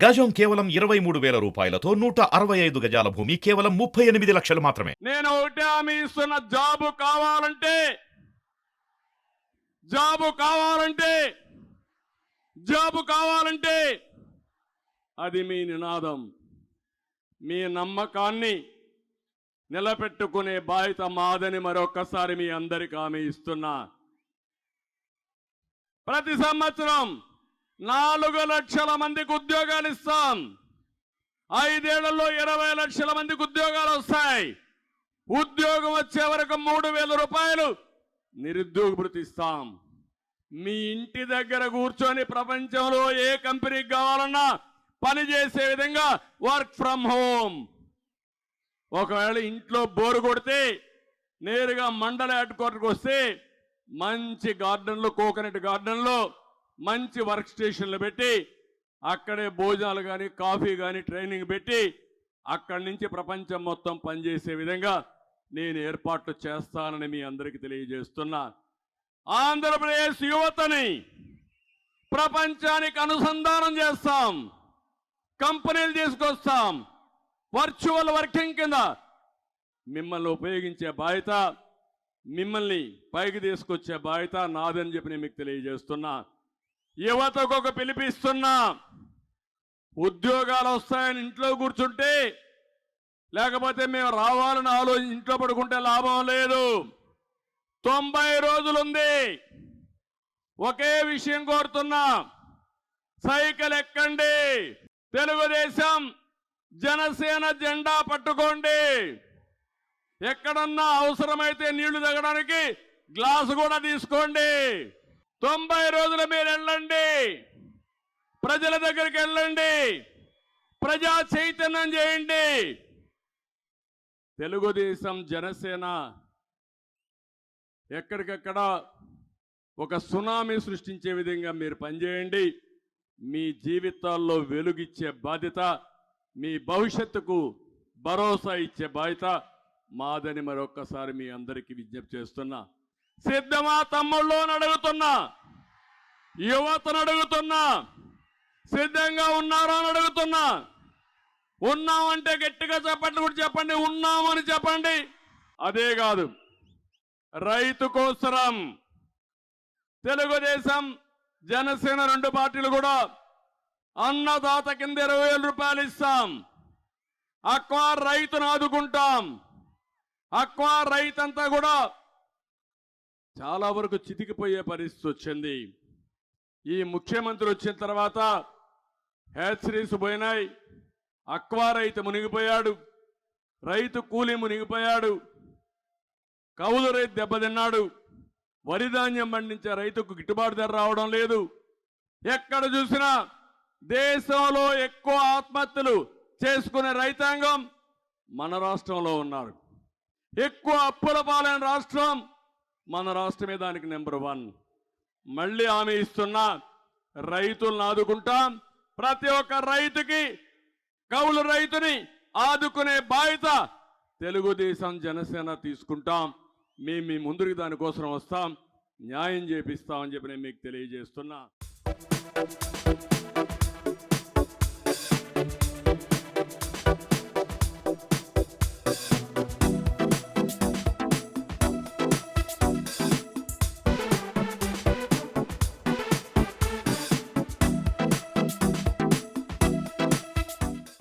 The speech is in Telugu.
గజం కేవలం 23,000 రూపాయలతో 165 గజాల భూమి కేవలం 38 లక్షలు మాత్రమే. నేను ఒకటే హామీ ఇస్తున్న, జాబు కావాలంటే అది మీ నినాదం. మీ నమ్మకాన్ని నిలబెట్టుకునే బాధ్యత మాదని మరొక్కసారి మీ అందరికీ హామీ ఇస్తున్నా. ప్రతి సంవత్సరం 4 లక్షల మందికి ఉద్యోగాలు ఇస్తాం. 5 ఏళ్లలో 20 లక్షల మందికి ఉద్యోగాలు వస్తాయి. ఉద్యోగం వచ్చే వరకు 3,000 రూపాయలు నిరుద్యోగ భృతి ఇస్తాం. మీ ఇంటి దగ్గర కూర్చొని ప్రపంచంలో ఏ కంపెనీకి కావాలన్నా పని చేసే విధంగా వర్క్ ఫ్రమ్ హోమ్. ఒకవేళ ఇంట్లో బోరు కొడితే నేరుగా మండల హెడ్ క్వార్టర్కి వస్తే మంచి గార్డెన్లో, కోకోనట్ గార్డెన్లో మంచి వర్క్ స్టేషన్లు పెట్టి అక్కడే భోజనాలు కానీ కాఫీ కానీ ట్రైనింగ్ పెట్టి అక్కడి నుంచి ప్రపంచం మొత్తం పనిచేసే విధంగా నేను ఏర్పాట్లు చేస్తానని మీ అందరికీ తెలియజేస్తున్నా. ఆంధ్రప్రదేశ్ యువతని ప్రపంచానికి అనుసంధానం చేస్తాం. కంపెనీలు తీసుకొస్తాం. వర్చువల్ వర్కింగ్ కింద మిమ్మల్ని ఉపయోగించే బాధ్యత, మిమ్మల్ని పైకి తీసుకొచ్చే బాధ్యత నాదని చెప్పి నేను మీకు తెలియజేస్తున్నా. యువతకు ఒక పిలిపిస్తున్నా. ఉద్యోగాలు వస్తాయని ఇంట్లో కూర్చుంటే, లేకపోతే మేము రావాలని ఆలోచించి ఇంట్లో పడుకుంటే లాభం లేదు. 90 రోజులుంది. ఒకే విషయం కోరుతున్నా, సైకిల్ ఎక్కండి. తెలుగుదేశం జనసేన జెండా పట్టుకోండి. ఎక్కడన్నా అవసరమైతే నీళ్లు తాగడానికి గ్లాసు కూడా తీసుకోండి. 90 రోజులు మీరు వెళ్ళండి, ప్రజల దగ్గరికి వెళ్ళండి, ప్రజా చైతన్యం చేయండి. తెలుగుదేశం జనసేన ఎక్కడికక్కడ ఒక సునామీ సృష్టించే విధంగా మీరు పనిచేయండి. మీ జీవితాల్లో వెలుగిచ్చే బాధ్యత, మీ భవిష్యత్తుకు భరోసా ఇచ్చే బాధ్యత మాదని మరొక్కసారి మీ అందరికీ విజ్ఞప్తి చేస్తున్నా. సిద్ధమా తమ్ముళ్ళు అని అడుగుతున్నా, యువతను అడుగుతున్నా, సిద్ధంగా ఉన్నారా అని అడుగుతున్నా. ఉన్నామంటే గట్టిగా చెప్పండి, కూడా చెప్పండి, ఉన్నామని చెప్పండి. అదే కాదు, రైతు కోసరం తెలుగుదేశం జనసేన 2 పార్టీలు కూడా అన్నదాత కింద 20,000 రూపాయలు ఇస్తాం. అక్వా రైతును ఆదుకుంటాం. అక్వా రైతంతా కూడా చాలా వరకు చితికిపోయే పరిస్థితి వచ్చింది. ఈ ముఖ్యమంత్రి వచ్చిన తర్వాత హ్యాచరీస్ పోయినాయి. అక్వా రైతు మునిగిపోయాడు, రైతు కూలీ మునిగిపోయాడు, కౌలు రైతు దెబ్బతిన్నాడు, వరి ధాన్యం పండించే రైతుకు గిట్టుబాటు ధర రావడం లేదు. ఎక్కడ చూసినా దేశంలో ఎక్కువ ఆత్మహత్యలు చేసుకునే రైతాంగం మన రాష్ట్రంలో ఉన్నారు. ఎక్కువ అప్పుల పాలైన రాష్ట్రం మన రాష్ట్రమే దానికి నెంబర్ 1. మళ్ళీ హామీ ఇస్తున్నా, రైతులను ఆదుకుంటాం. ప్రతి ఒక్క రైతుకి, కౌలు రైతుని ఆదుకునే బాధ్యత తెలుగుదేశం జనసేన తీసుకుంటాం. మేము మీ ముందుకు దానికోసం వస్తాం, న్యాయం చేపిస్తామని చెప్పి నేను మీకు తెలియజేస్తున్నా.